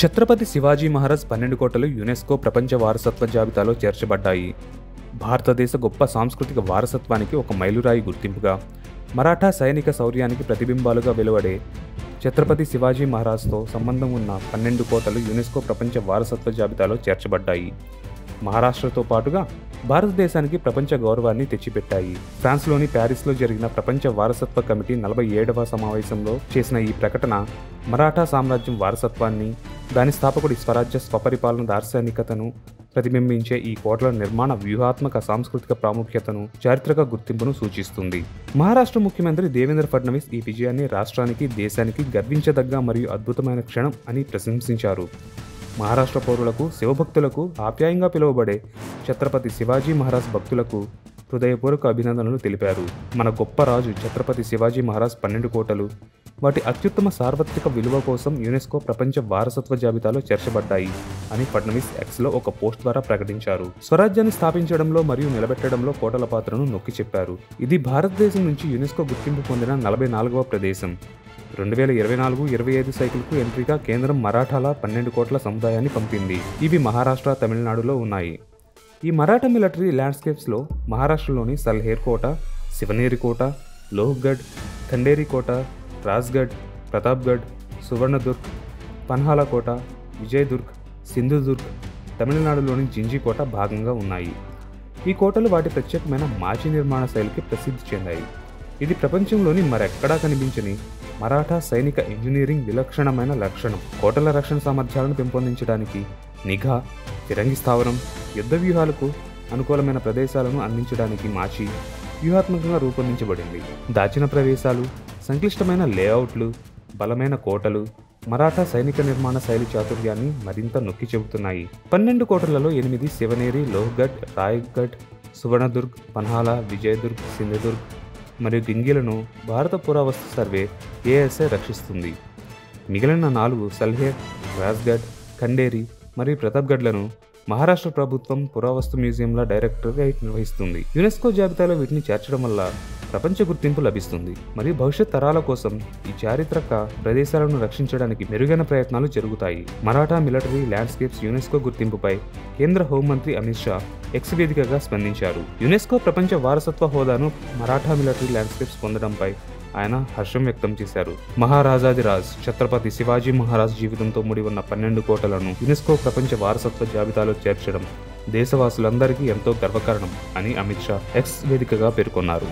ఛత్రపతి శివాజీ మహారాజ్ 12 కోటలు యునెస్కో ప్రపంచ వారసత్వ జాబితాలో చేర్చబడ్డాయి. భారతదేశ గొప్ప సాంస్కృతిక వారసత్వానికి ఒక మైలురాయి గుర్తింపుగా, మరాఠా సైనిక శౌర్యానికి ప్రతిబింబాలుగా వెలువడే ఛత్రపతి శివాజీ మహారాజ్తో సంబంధం ఉన్న 12 కోటలు యునెస్కో ప్రపంచ వారసత్వ జాబితాలో చేర్చబడ్డాయి. మహారాష్ట్రతో పాటుగా భారతదేశానికి ప్రపంచ గౌరవాన్ని తెచ్చిపెట్టాయి. ఫ్రాన్స్లోని ప్యారిస్లో జరిగిన ప్రపంచ వారసత్వ కమిటీ 47వ సమావేశంలో చేసిన ఈ ప్రకటన మరాఠా సామ్రాజ్యం వారసత్వాన్ని, దాని స్థాపకుడి స్వరాజ్య స్వపరిపాలన దార్శనికతను ప్రతిబింబించే ఈ కోటల నిర్మాణ వ్యూహాత్మక సాంస్కృతిక ప్రాముఖ్యతను, చారిత్రక గుర్తింపును సూచిస్తుంది. మహారాష్ట్ర ముఖ్యమంత్రి దేవేంద్ర ఫడ్నవీస్ ఈ విజయాన్ని రాష్ట్రానికి, దేశానికి గర్వించదగ్గ మరియు అద్భుతమైన క్షణం అని ప్రశంసించారు. మహారాష్ట్ర పౌరులకు, శివభక్తులకు, ఆప్యాయంగా పిలువబడే ఛత్రపతి శివాజీ మహారాజ్ భక్తులకు హృదయపూర్వక అభినందనలు తెలిపారు. మన గొప్ప రాజు ఛత్రపతి శివాజీ మహారాజ్ 12 కోటలు వాటి అత్యుత్తమ సార్వత్రిక విలువ కోసం యునెస్కో ప్రపంచ వారసత్వ జాబితాలో చేర్చబడ్డాయి అని ఫడ్నవీస్ ఎక్స్లో ఒక పోస్ట్ ద్వారా ప్రకటించారు. స్వరాజ్యాన్ని స్థాపించడంలో మరియు నిలబెట్టడంలో కోటల పాత్రను నొక్కి చెప్పారు. ఇది భారతదేశం నుంచి యునెస్కో గుర్తింపు పొందిన 44వ ప్రదేశం. 2024-25 సైకిల్కు ఎంట్రీగా కేంద్రం మరాఠాల 12 కోట్ల సముదాయాన్ని పంపింది. ఇవి మహారాష్ట్ర, తమిళనాడులో ఉన్నాయి. ఈ మరాఠా మిలిటరీ ల్యాండ్స్కేప్స్లో మహారాష్ట్రలోని సల్హేర్ కోట, శివనేరి కోట, లోహ్గఢ్, ఖండేరి కోట, రాజ్గఢ్, ప్రతాప్గఢ్, సువర్ణదుర్గ్, పన్హాల కోట, విజయదుర్గ్, సింధుదుర్గ్, తమిళనాడులోని జింజి కోట భాగంగా ఉన్నాయి. ఈ కోటలు వాటి ప్రత్యేకమైన మాచి నిర్మాణ శైలికి ప్రసిద్ధి చెందాయి. ఇది ప్రపంచంలోని మరెక్కడా కనిపించని మరాఠా సైనిక ఇంజనీరింగ్ విలక్షణమైన లక్షణం. కోటల రక్షణ సామర్థ్యాలను పెంపొందించడానికి నిఘా, ఫిరంగి స్థావరం, యుద్ధ వ్యూహాలకు అనుకూలమైన ప్రదేశాలను అందించడానికి మాచి వ్యూహాత్మకంగా రూపొందించబడింది. దాచిన ప్రవేశాలు, సంక్లిష్టమైన లేఅవుట్లు, బలమైన కోటలు మరాఠా సైనిక నిర్మాణ శైలి చాతుర్యాన్ని మరింత నొక్కి చెబుతున్నాయి. 12 కోటలలో 8 శివనేరి, లోహ్గఢ్, రాయ్గఢ్, సువర్ణదుర్గ్, పన్హాల, విజయదుర్గ్, సింధుదుర్గ్ మరియు గింగిలను భారత పురావస్తు సర్వే ఏఎస్ఐ రక్షిస్తుంది. మిగిలిన 4 సల్హేర్, రాజ్గఢ్, ఖండేరి మరియు ప్రతాప్గఢ్లను మహారాష్ట్ర ప్రభుత్వం పురావస్తు మ్యూజియంల డైరెక్టర్గా నిర్వహిస్తుంది. యునెస్కో జాబితాలో వీటిని చేర్చడం వల్ల ప్రపంచ గుర్తింపు లభిస్తుంది మరియు భవిష్యత్ తరాల కోసం ఈ చారిత్రక ప్రదేశాలను రక్షించడానికి మెరుగైన ప్రయత్నాలు జరుగుతాయి. మరాఠా మిలిటరీ ల్యాండ్స్కేప్స్ యునెస్కో గుర్తింపుపై కేంద్ర హోంమంత్రి అమిత్ షా ఎక్స్ వేదికగా స్పందించారు. యునెస్కో ప్రపంచ వారసత్వ హోదాను మరాఠా మిలిటరీ ల్యాండ్స్కేప్స్ పొందడంపై ఆయన హర్షం వ్యక్తం చేశారు. మహారాజాదిరాజ్ ఛత్రపతి శివాజీ మహారాజ్ జీవితంతో ముడి ఉన్న 12 కోటలను యునెస్కో ప్రపంచ వారసత్వ జాబితాలో చేర్చడం దేశవాసులందరికీ ఎంతో గర్వకారణం అని అమిత్ షా ఎక్స్ వేదికగా పేర్కొన్నారు.